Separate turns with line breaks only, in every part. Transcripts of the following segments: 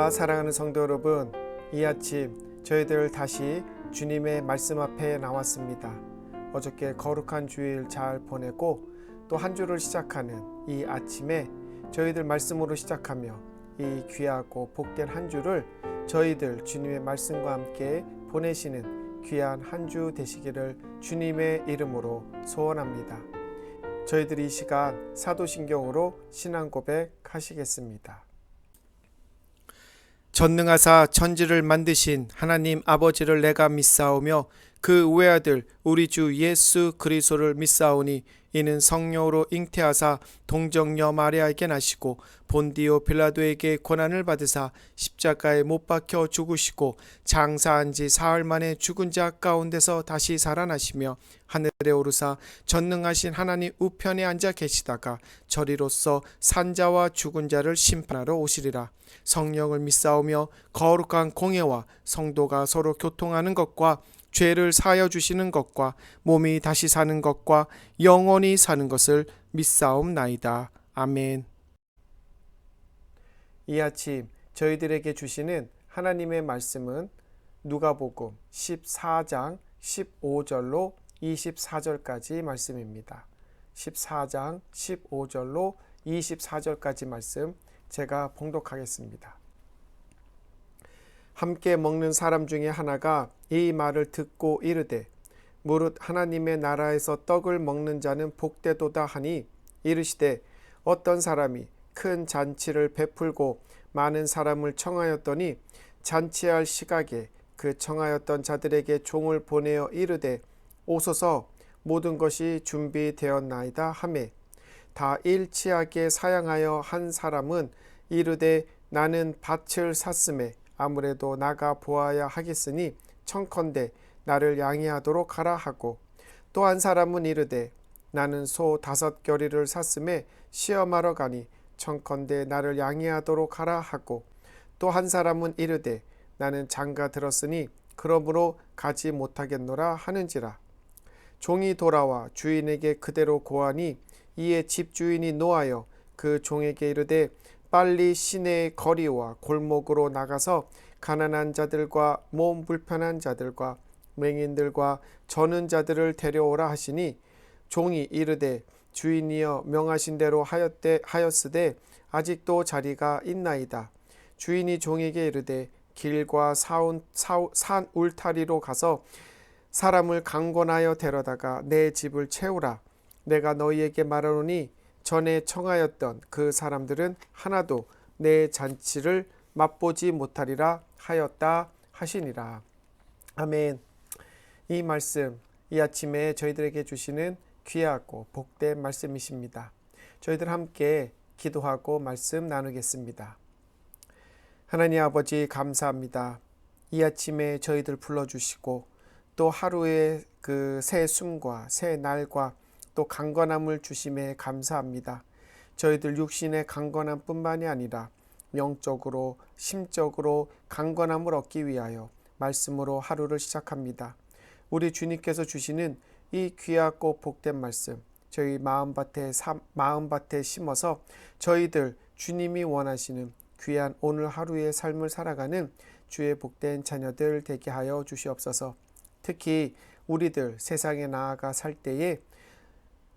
할렐루야. 사랑하는 성도 여러분, 이 아침 저희들 다시 주님의 말씀 앞에 나왔습니다. 어저께 거룩한 주일 잘 보내고 또 한 주를 시작하는 이 아침에 저희들 말씀으로 시작하며 이 귀하고 복된 한 주를 저희들 주님의 말씀과 함께 보내시는 귀한 한 주 되시기를 주님의 이름으로 소원합니다. 저희들이 이 시간 사도신경으로 신앙 고백하시겠습니다. 전능하사 천지를 만드신 하나님 아버지를 내가 믿사오며 그 외아들 우리 주 예수 그리스도를 믿사오니 이는 성령으로 잉태하사 동정녀 마리아에게 나시고 본디오 빌라도에게 고난을 받으사 십자가에 못 박혀 죽으시고 장사한 지 사흘 만에 죽은 자 가운데서 다시 살아나시며 하늘에 오르사 전능하신 하나님 우편에 앉아 계시다가 저리로서 산자와 죽은 자를 심판하러 오시리라. 성령을 믿사오며 거룩한 공예와 성도가 서로 교통하는 것과 죄를 사하여 주시는 것과 몸이 다시 사는 것과 영원히 사는 것을 믿사옵나이다. 아멘. 이 아침 저희들에게 주시는 하나님의 말씀은 누가복음 14장 15절로 24절까지 말씀입니다. 14장 15절로 24절까지 말씀 제가 봉독하겠습니다. 함께 먹는 사람 중에 하나가 이 말을 듣고 이르되 무릇 하나님의 나라에서 떡을 먹는 자는 복되도다 하니 이르시되 어떤 사람이 큰 잔치를 베풀고 많은 사람을 청하였더니 잔치할 시각에 그 청하였던 자들에게 종을 보내어 이르되 오소서 모든 것이 준비되었나이다 하매 다 일치하게 사양하여 한 사람은 이르되 나는 밭을 샀음에 아무래도 나가 보아야 하겠으니 청컨대 나를 양해하도록 하라 하고 또 한 사람은 이르되 나는 소 5겨리를 샀음에 시험하러 가니 청컨대 나를 양해하도록 하라 하고 또 한 사람은 이르되 나는 장가 들었으니 그러므로 가지 못하겠노라 하는지라. 종이 돌아와 주인에게 그대로 고하니 이에 집주인이 노하여 그 종에게 이르되 빨리 시내의 거리와 골목으로 나가서 가난한 자들과 몸 불편한 자들과 맹인들과 저는 자들을 데려오라 하시니 종이 이르되 주인이여 명하신 대로 하였으되 아직도 자리가 있나이다. 주인이 종에게 이르되 길과 산 울타리로 가서 사람을 강권하여 데려다가 내 집을 채우라. 내가 너희에게 말하노니 전에 청하였던 그 사람들은 하나도 내 잔치를 맛보지 못하리라 하였다 하시니라. 아멘. 이 말씀 이 아침에 저희들에게 주시는 귀하고 복된 말씀이십니다. 저희들 함께 기도하고 말씀 나누겠습니다. 하나님 아버지 감사합니다. 이 아침에 저희들 불러주시고 또 하루의 그 새 숨과 새 날과 또 강건함을 주심에 감사합니다. 저희들 육신의 강건함 뿐만이 아니라 영적으로 심적으로 강건함을 얻기 위하여 말씀으로 하루를 시작합니다. 우리 주님께서 주시는 이 귀하고 복된 말씀 저희 마음밭에 심어서 저희들 주님이 원하시는 귀한 오늘 하루의 삶을 살아가는 주의 복된 자녀들 되게 하여 주시옵소서. 특히 우리들 세상에 나아가 살 때에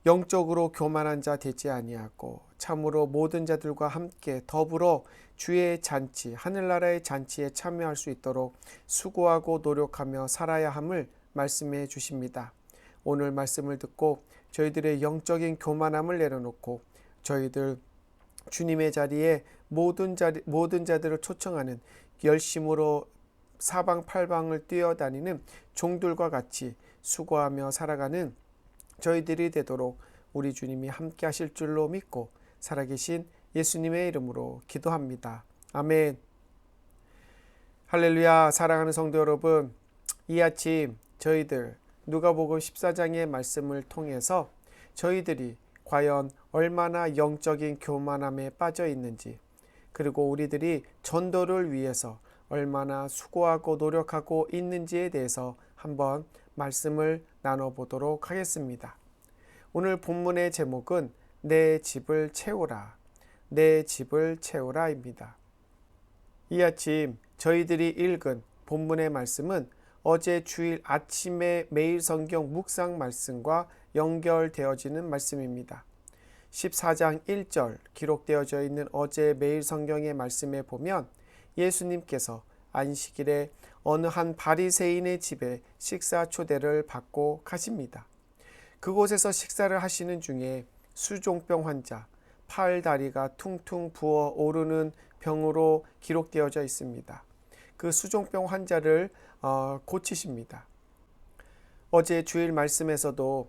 영적으로 교만한 자 되지 아니하고 참으로 모든 자들과 함께 더불어 주의 잔치 하늘나라의 잔치에 참여할 수 있도록 수고하고 노력하며 살아야 함을 말씀해 주십니다. 오늘 말씀을 듣고 저희들의 영적인 교만함을 내려놓고 저희들 주님의 자리에 모든 자들을 초청하는 열심으로 사방팔방을 뛰어다니는 종들과 같이 수고하며 살아가는 저희들이 되도록 우리 주님이 함께 하실 줄로 믿고 살아계신 예수님의 이름으로 기도합니다. 아멘. 할렐루야. 사랑하는 성도 여러분, 이 아침 저희들 누가복음 14장의 말씀을 통해서 저희들이 과연 얼마나 영적인 교만함에 빠져 있는지 그리고 우리들이 전도를 위해서 얼마나 수고하고 노력하고 있는지에 대해서 한번 말씀을 나눠보도록 하겠습니다. 오늘 본문의 제목은 내 집을 채우라, 내 집을 채우라입니다. 이 아침 저희들이 읽은 본문의 말씀은 어제 주일 아침에 매일 성경 묵상 말씀과 연결되어지는 말씀입니다. 14장 1절 기록되어져 있는 어제 매일 성경의 말씀에 보면 예수님께서 안식일에 어느 한 바리새인의 집에 식사 초대를 받고 가십니다. 그곳에서 식사를 하시는 중에 수종병 환자, 팔 다리가 퉁퉁 부어 오르는 병으로 기록되어져 있습니다. 그 수종병 환자를 고치십니다. 어제 주일 말씀에서도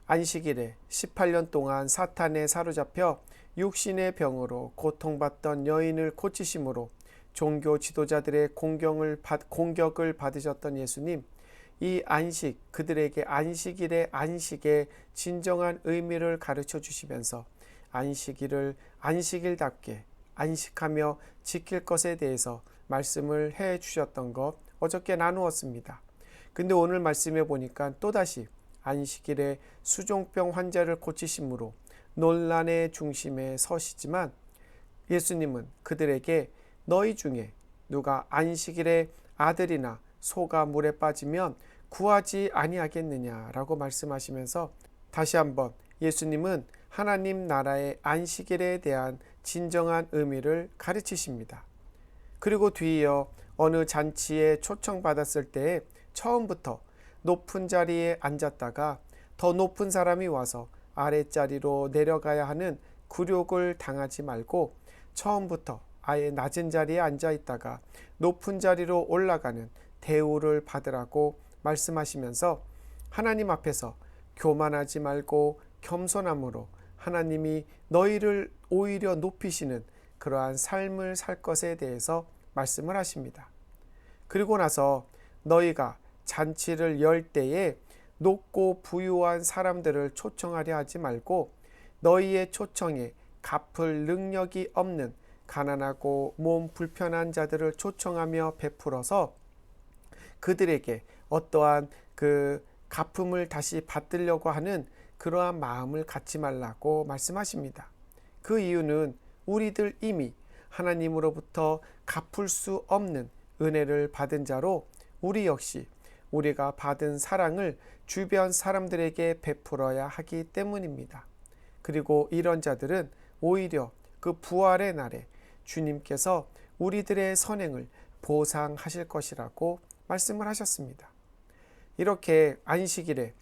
안식일에 18년 동안 사탄에 사로잡혀 육신의 병으로 고통받던 여인을 고치심으로 종교 지도자들의 공격을 받으셨던 예수님, 이 안식, 그들에게 안식일의 안식의 진정한 의미를 가르쳐 주시면서 안식일을 안식일답게 안식하며 지킬 것에 대해서 말씀을 해 주셨던 것 어저께 나누었습니다. 근데 오늘 말씀에 보니까 또다시 안식일에 수종병 환자를 고치심으로 논란의 중심에 서시지만 예수님은 그들에게 너희 중에 누가 안식일에 아들이나 소가 물에 빠지면 구하지 아니하겠느냐라고 말씀하시면서 다시 한번 예수님은 하나님 나라의 안식일에 대한 진정한 의미를 가르치십니다. 그리고 뒤이어 어느 잔치에 초청받았을 때에 처음부터 높은 자리에 앉았다가 더 높은 사람이 와서 아랫자리로 내려가야 하는 굴욕을 당하지 말고 처음부터 아예 낮은 자리에 앉아 있다가 높은 자리로 올라가는 대우를 받으라고 말씀하시면서 하나님 앞에서 교만하지 말고 겸손함으로 하나님이 너희를 오히려 높이시는 그러한 삶을 살 것에 대해서 말씀을 하십니다. 그리고 나서 너희가 잔치를 열 때에 높고 부유한 사람들을 초청하려 하지 말고 너희의 초청에 갚을 능력이 없는 가난하고 몸 불편한 자들을 초청하며 베풀어서 그들에게 어떠한 그 갚음을 다시 받으려고 하는 그러한 마음을 갖지 말라고 말씀하십니다. 그 이유는 우리들 이미 하나님으로부터 갚을 수 없는 은혜를 받은 자로 우리 역시 우리가 받은 사랑을 주변 사람들에게 베풀어야 하기 때문입니다. 그리고 이런 자들은 오히려 그 부활의 날에 주님께서 우리들의 선행을 보상하실 것이라고 말씀을 하셨습니다. 이렇게 안식일에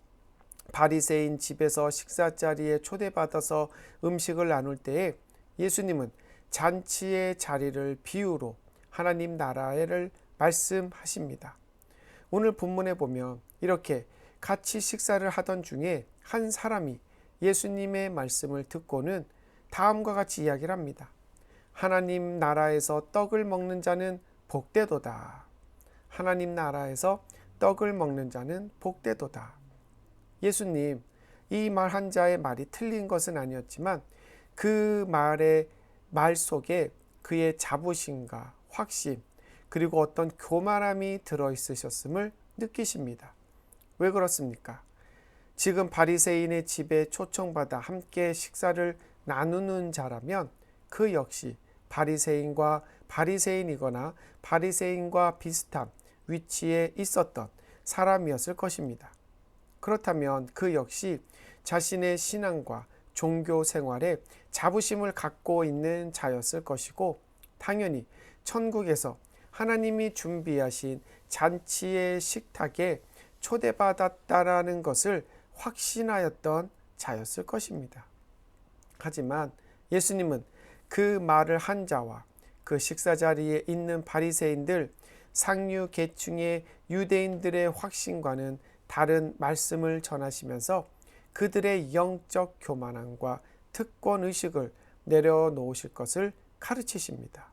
바리새인 집에서 식사 자리에 초대받아서 음식을 나눌 때에 예수님은 잔치의 자리를 비유로 하나님 나라를 말씀하십니다. 오늘 본문에 보면 이렇게 같이 식사를 하던 중에 한 사람이 예수님의 말씀을 듣고는 다음과 같이 이야기를 합니다. 하나님 나라에서 떡을 먹는 자는 복되도다. 하나님 나라에서 떡을 먹는 자는 복되도다. 예수님, 이 말 한 자의 말이 틀린 것은 아니었지만 그 말 속에 그의 자부심과 확신 그리고 어떤 교만함이 들어있으셨음을 느끼십니다. 왜 그렇습니까? 지금 바리새인의 집에 초청받아 함께 식사를 나누는 자라면 그 역시 바리새인이거나 바리새인과 비슷한 위치에 있었던 사람이었을 것입니다. 그렇다면 그 역시 자신의 신앙과 종교 생활에 자부심을 갖고 있는 자였을 것이고 당연히 천국에서 하나님이 준비하신 잔치의 식탁에 초대받았다라는 것을 확신하였던 자였을 것입니다. 하지만 예수님은 그 말을 한 자와 그 식사 자리에 있는 바리새인들 상류 계층의 유대인들의 확신과는 다른 말씀을 전하시면서 그들의 영적 교만함과 특권의식을 내려놓으실 것을 가르치십니다.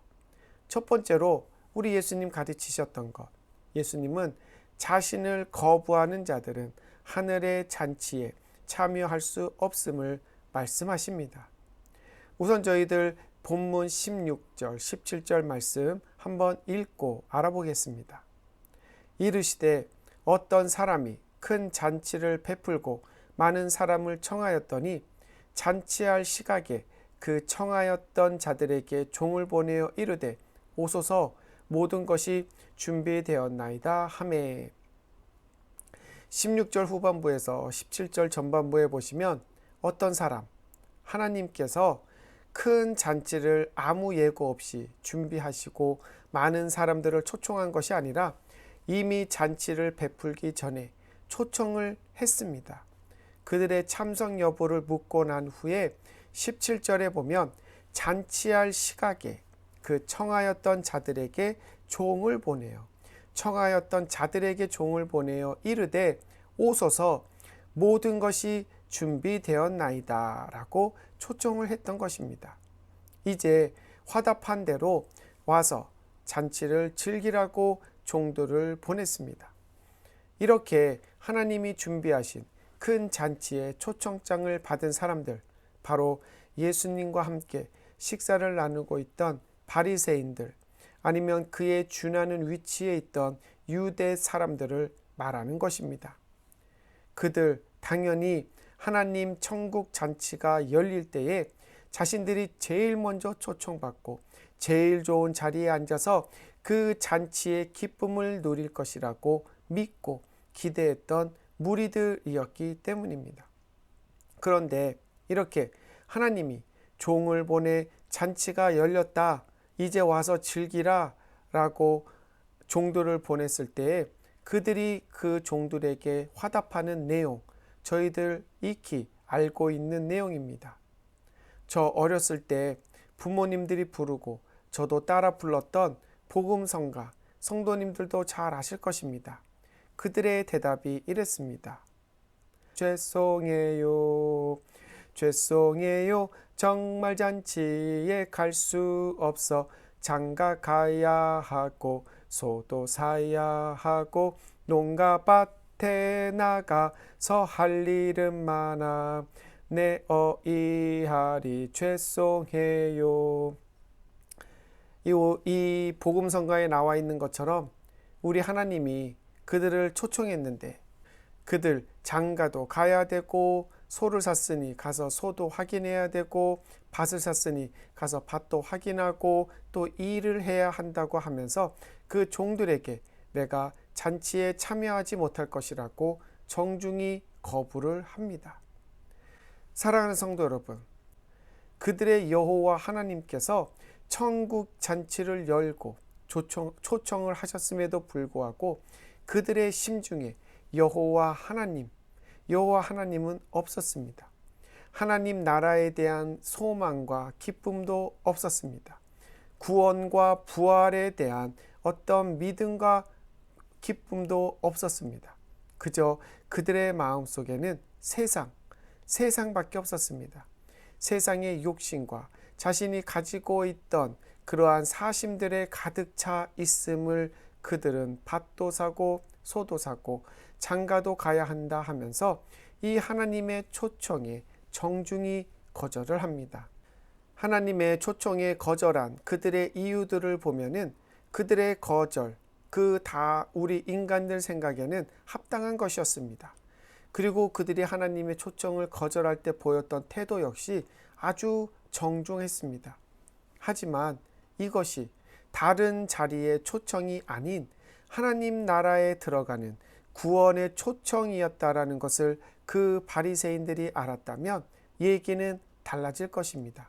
첫 번째로 우리 예수님 가르치셨던 것, 예수님은 자신을 거부하는 자들은 하늘의 잔치에 참여할 수 없음을 말씀하십니다. 우선 저희들 본문 16절, 17절 말씀 한번 읽고 알아보겠습니다. 이르시되 어떤 사람이 큰 잔치를 베풀고 많은 사람을 청하였더니 잔치할 시각에 그 청하였던 자들에게 종을 보내어 이르되 오소서 모든 것이 준비되었나이다 하매. 16절 후반부에서 17절 전반부에 보시면 어떤 사람, 하나님께서 큰 잔치를 아무 예고 없이 준비하시고 많은 사람들을 초청한 것이 아니라 이미 잔치를 베풀기 전에 초청을 했습니다. 그들의 참석 여부를 묻고 난 후에 17절에 보면 잔치할 시각에 그 청하였던 자들에게 종을 보내요. 청하였던 자들에게 종을 보내어 이르되 오소서 모든 것이 준비되었나이다 라고 초청을 했던 것입니다. 이제 화답한 대로 와서 잔치를 즐기라고 종들을 보냈습니다. 이렇게 하나님이 준비하신 큰 잔치의 초청장을 받은 사람들, 바로 예수님과 함께 식사를 나누고 있던 바리새인들, 아니면 그에 준하는 위치에 있던 유대 사람들을 말하는 것입니다. 그들 당연히 하나님 천국 잔치가 열릴 때에 자신들이 제일 먼저 초청받고 제일 좋은 자리에 앉아서 그 잔치의 기쁨을 누릴 것이라고 믿고 기대했던 무리들이었기 때문입니다. 그런데 이렇게 하나님이 종을 보내 잔치가 열렸다, 이제 와서 즐기라 라고 종들을 보냈을 때에 그들이 그 종들에게 화답하는 내용, 저희들 익히 알고 있는 내용입니다. 저 어렸을 때 부모님들이 부르고 저도 따라 불렀던 복음성가, 성도님들도 잘 아실 것입니다. 그들의 대답이 이랬습니다. 죄송해요, 죄송해요, 정말 잔치에 갈 수 없어 장가 가야 하고 소도 사야 하고 농가 밭에 나가서 할 일은 많아 내 어이하리 죄송해요. 이 복음성가에 나와 있는 것처럼 우리 하나님이 그들을 초청했는데 그들 장가도 가야 되고 소를 샀으니 가서 소도 확인해야 되고 밭을 샀으니 가서 밭도 확인하고 또 일을 해야 한다고 하면서 그 종들에게 내가 잔치에 참여하지 못할 것이라고 정중히 거부를 합니다. 사랑하는 성도 여러분, 그들의 여호와 하나님께서 천국 잔치를 열고 초청을 하셨음에도 불구하고 그들의 심중에 여호와 하나님은 없었습니다. 하나님 나라에 대한 소망과 기쁨도 없었습니다. 구원과 부활에 대한 어떤 믿음과 기쁨도 없었습니다. 그저 그들의 마음속에는 세상밖에 없었습니다. 세상의 욕심과 자신이 가지고 있던 그러한 사심들에 가득 차 있음을 그들은 밭도 사고 소도 사고 장가도 가야 한다 하면서 이 하나님의 초청에 정중히 거절을 합니다. 하나님의 초청에 거절한 그들의 이유들을 보면은 그들의 거절, 그 다 우리 인간들 생각에는 합당한 것이었습니다. 그리고 그들이 하나님의 초청을 거절할 때 보였던 태도 역시 아주 정중했습니다. 하지만 이것이 다른 자리의 초청이 아닌 하나님 나라에 들어가는 구원의 초청이었다라는 것을 그 바리새인들이 알았다면 얘기는 달라질 것입니다.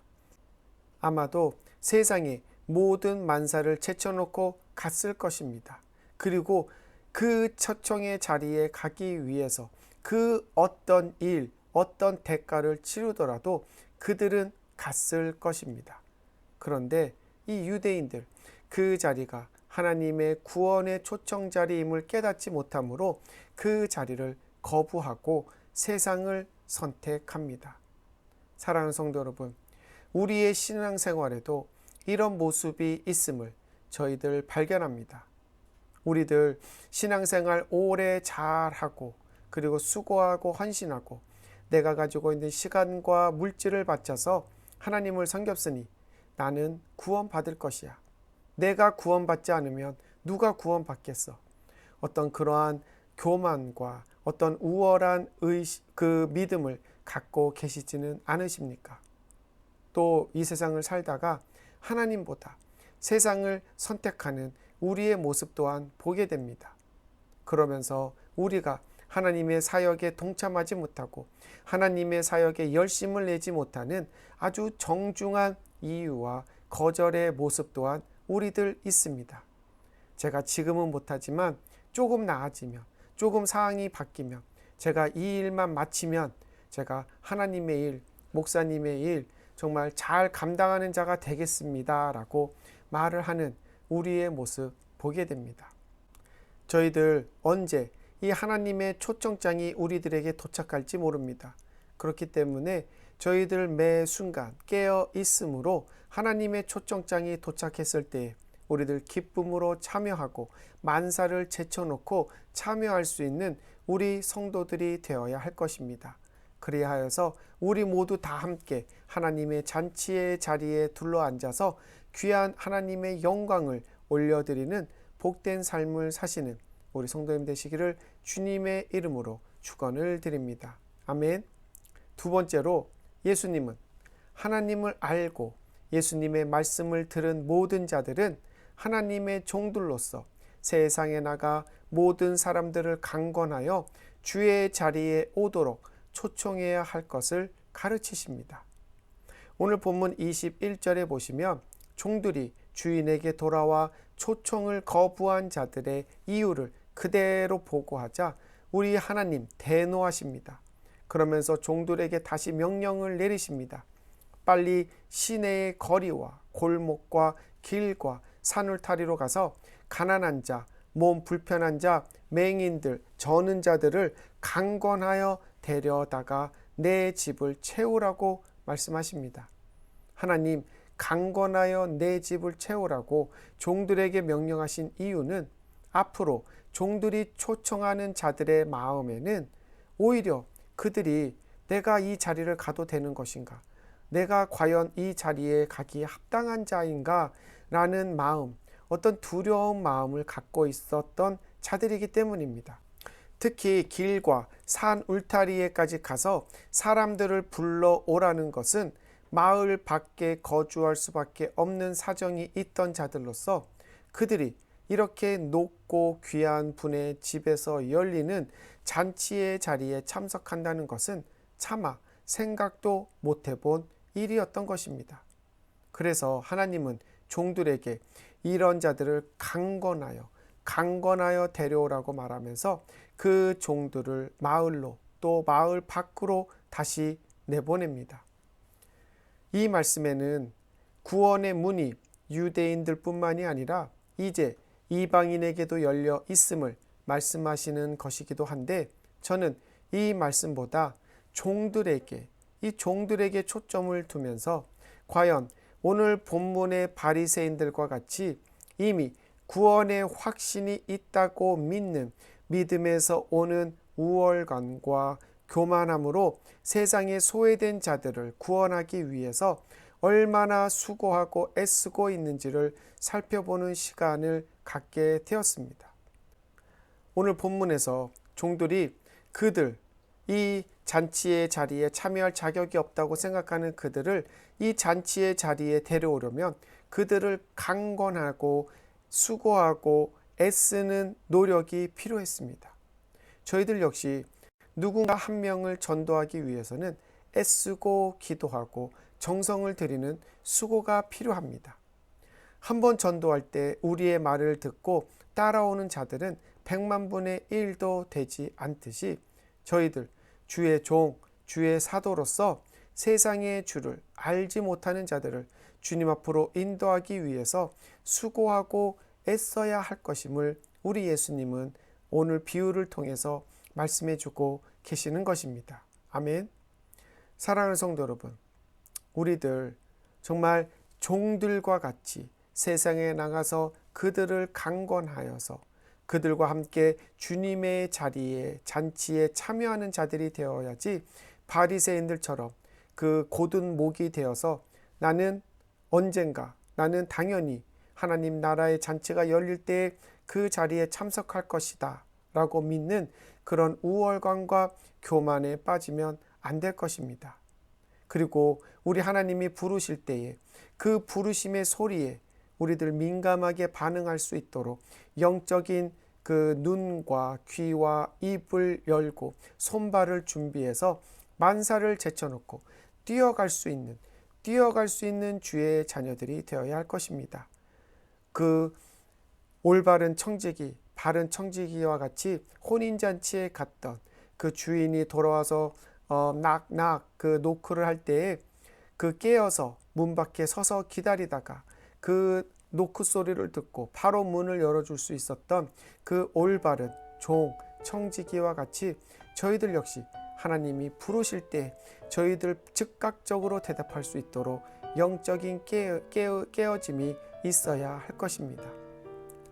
아마도 세상에 모든 만사를 제쳐놓고 갔을 것입니다. 그리고 그 초청의 자리에 가기 위해서 그 어떤 일, 어떤 대가를 치르더라도 그들은 갔을 것입니다. 그런데 이 유대인들, 그 자리가 하나님의 구원의 초청 자리임을 깨닫지 못하므로 그 자리를 거부하고 세상을 선택합니다. 사랑하는 성도 여러분, 우리의 신앙생활에도 이런 모습이 있음을 저희들 발견합니다. 우리들 신앙생활 오래 잘하고 그리고 수고하고 헌신하고 내가 가지고 있는 시간과 물질을 바쳐서 하나님을 섬겼으니 나는 구원받을 것이야. 내가 구원받지 않으면 누가 구원받겠어? 어떤 그러한 교만과 어떤 우월한 그 믿음을 갖고 계시지는 않으십니까? 또 이 세상을 살다가 하나님보다 세상을 선택하는 우리의 모습 또한 보게 됩니다. 그러면서 우리가 하나님의 사역에 동참하지 못하고 하나님의 사역에 열심을 내지 못하는 아주 정중한 이유와 거절의 모습 또한 우리들 있습니다. 제가 지금은 못하지만 조금 나아지면, 조금 상황이 바뀌면, 제가 이 일만 마치면 제가 하나님의 일, 목사님의 일 정말 잘 감당하는 자가 되겠습니다 라고 말을 하는 우리의 모습 보게 됩니다. 저희들 언제 이 하나님의 초청장이 우리들에게 도착할지 모릅니다. 그렇기 때문에 저희들 매 순간 깨어 있으므로 하나님의 초청장이 도착했을 때 우리들 기쁨으로 참여하고 만사를 제쳐놓고 참여할 수 있는 우리 성도들이 되어야 할 것입니다. 그리하여서 우리 모두 다 함께 하나님의 잔치의 자리에 둘러앉아서 귀한 하나님의 영광을 올려드리는 복된 삶을 사시는 우리 성도님 되시기를 주님의 이름으로 축원을 드립니다. 아멘. 두 번째로 예수님은 하나님을 알고 예수님의 말씀을 들은 모든 자들은 하나님의 종들로서 세상에 나가 모든 사람들을 강권하여 주의 자리에 오도록 초청해야 할 것을 가르치십니다. 오늘 본문 21절에 보시면 종들이 주인에게 돌아와 초청을 거부한 자들의 이유를 그대로 보고하자 우리 하나님 대노하십니다. 그러면서 종들에게 다시 명령을 내리십니다. 빨리 시내의 거리와 골목과 길과 산울타리로 가서 가난한 자, 몸 불편한 자, 맹인들, 저는 자들을 강권하여 데려다가 내 집을 채우라고 말씀하십니다. 하나님, 강권하여 내 집을 채우라고 종들에게 명령하신 이유는 앞으로 종들이 초청하는 자들의 마음에는 오히려 그들이 내가 이 자리를 가도 되는 것인가? 내가 과연 이 자리에 가기에 합당한 자인가? 라는 마음, 어떤 두려운 마음을 갖고 있었던 자들이기 때문입니다. 특히 길과 산 울타리에까지 가서 사람들을 불러오라는 것은 마을 밖에 거주할 수밖에 없는 사정이 있던 자들로서 그들이 이렇게 높고 귀한 분의 집에서 열리는 잔치의 자리에 참석한다는 것은 차마 생각도 못 해본 일이었던 것입니다. 그래서 하나님은 종들에게 이런 자들을 강권하여 데려오라고 말하면서 그 종들을 마을로 또 마을 밖으로 다시 내보냅니다. 이 말씀에는 구원의 문이 유대인들 뿐만이 아니라 이제 이방인에게도 열려 있음을 말씀하시는 것이기도 한데 저는 이 말씀보다 이 종들에게 초점을 두면서 과연 오늘 본문의 바리새인들과 같이 이미 구원의 확신이 있다고 믿는 믿음에서 오는 우월감과 교만함으로 세상에 소외된 자들을 구원하기 위해서 얼마나 수고하고 애쓰고 있는지를 살펴보는 시간을 갖게 되었습니다. 오늘 본문에서 종들이 이 잔치의 자리에 참여할 자격이 없다고 생각하는 그들을 이 잔치의 자리에 데려오려면 그들을 강권하고 수고하고 애쓰는 노력이 필요했습니다. 저희들 역시 누군가 한 명을 전도하기 위해서는 애쓰고 기도하고 정성을 들이는 수고가 필요합니다. 한번 전도할 때 우리의 말을 듣고 따라오는 자들은 100만 분의 1도 되지 않듯이 저희들 주의 종, 주의 사도로서 세상의 주를 알지 못하는 자들을 주님 앞으로 인도하기 위해서 수고하고 애써야 할 것임을 우리 예수님은 오늘 비유를 통해서 말씀해 주고 계시는 것입니다. 아멘. 사랑하는 성도 여러분, 우리들 정말 종들과 같이 세상에 나가서 그들을 강권하여서 그들과 함께 주님의 자리에 잔치에 참여하는 자들이 되어야지 바리새인들처럼 그 곧은 목이 되어서 나는 당연히 하나님 나라의 잔치가 열릴 때 그 자리에 참석할 것이다 라고 믿는 그런 우월감과 교만에 빠지면 안 될 것입니다. 그리고 우리 하나님이 부르실 때에 그 부르심의 소리에 우리들 민감하게 반응할 수 있도록 영적인 그 눈과 귀와 입을 열고 손발을 준비해서 만사를 제쳐놓고 뛰어갈 수 있는 주의 자녀들이 되어야 할 것입니다. 그 올바른 청지기, 바른 청지기와 같이 혼인잔치에 갔던 그 주인이 돌아와서 낙낙 그 노크를 할 때에 그 깨어서 문 밖에 서서 기다리다가 그 노크 소리를 듣고 바로 문을 열어줄 수 있었던 그 올바른 종 청지기와 같이 저희들 역시 하나님이 부르실 때 저희들 즉각적으로 대답할 수 있도록 영적인 깨어짐이 있어야 할 것입니다.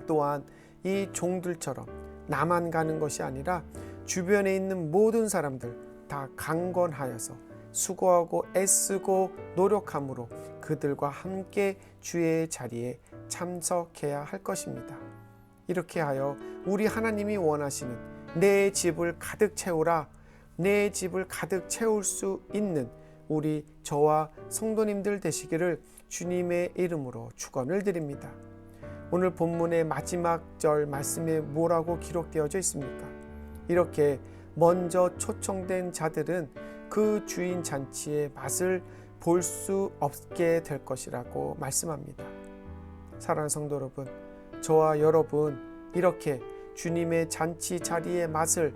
또한 이 종들처럼 나만 가는 것이 아니라 주변에 있는 모든 사람들 다 강건하여서 수고하고 애쓰고 노력함으로 그들과 함께 주의 자리에 참석해야 할 것입니다. 이렇게 하여 우리 하나님이 원하시는 내 집을 가득 채우라, 내 집을 가득 채울 수 있는 우리 저와 성도님들 되시기를 주님의 이름으로 축원을 드립니다. 오늘 본문의 마지막 절 말씀에 뭐라고 기록되어져 있습니까? 이렇게 먼저 초청된 자들은 그 주인 잔치의 맛을 볼 수 없게 될 것이라고 말씀합니다. 사랑하는 성도 여러분, 저와 여러분 이렇게 주님의 잔치 자리의 맛을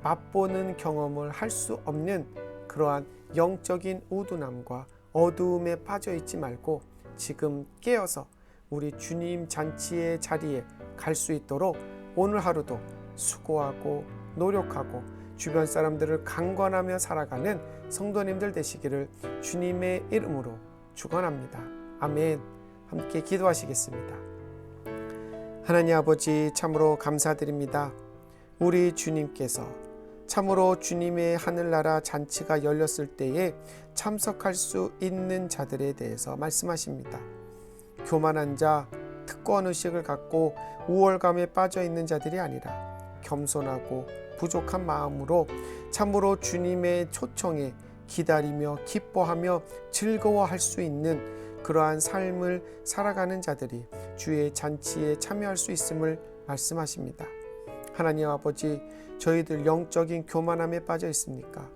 맛보는 경험을 할 수 없는 그러한 영적인 우둔함과 어두움에 빠져 있지 말고 지금 깨어서 우리 주님 잔치의 자리에 갈 수 있도록 오늘 하루도 수고하고 노력하고 주변 사람들을 강권하며 살아가는 성도님들 되시기를 주님의 이름으로 축원합니다. 아멘. 함께 기도하시겠습니다. 하나님 아버지, 참으로 감사드립니다. 우리 주님께서 참으로 주님의 하늘나라 잔치가 열렸을 때에 참석할 수 있는 자들에 대해서 말씀하십니다. 교만한 자, 특권 의식을 갖고 우월감에 빠져 있는 자들이 아니라 겸손하고 부족한 마음으로 참으로 주님의 초청에 기다리며 기뻐하며 즐거워할 수 있는 그러한 삶을 살아가는 자들이 주의 잔치에 참여할 수 있음을 말씀하십니다. 하나님 아버지, 저희들 영적인 교만함에 빠져 있습니까?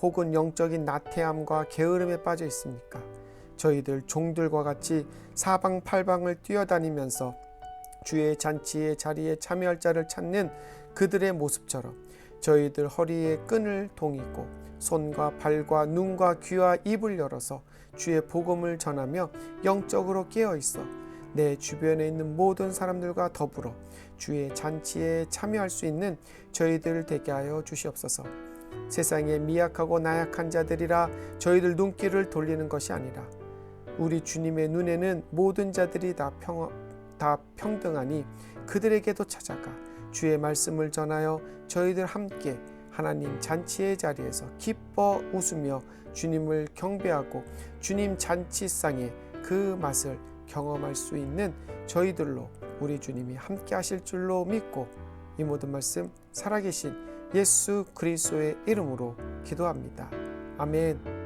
혹은 영적인 나태함과 게으름에 빠져 있습니까? 저희들 종들과 같이 사방팔방을 뛰어다니면서 주의 잔치의 자리에 참여할 자를 찾는 그들의 모습처럼 저희들 허리에 끈을 동이고 손과 발과 눈과 귀와 입을 열어서 주의 복음을 전하며 영적으로 깨어있어 내 주변에 있는 모든 사람들과 더불어 주의 잔치에 참여할 수 있는 저희들 되게 하여 주시옵소서. 세상에 미약하고 나약한 자들이라 저희들 눈길을 돌리는 것이 아니라 우리 주님의 눈에는 모든 자들이 다 평등하니 그들에게도 찾아가 주의 말씀을 전하여 저희들 함께 하나님 잔치의 자리에서 기뻐 웃으며 주님을 경배하고 주님 잔치상의 그 맛을 경험할 수 있는 저희들로 우리 주님이 함께 하실 줄로 믿고 이 모든 말씀 살아계신 예수 그리스도의 이름으로 기도합니다. 아멘.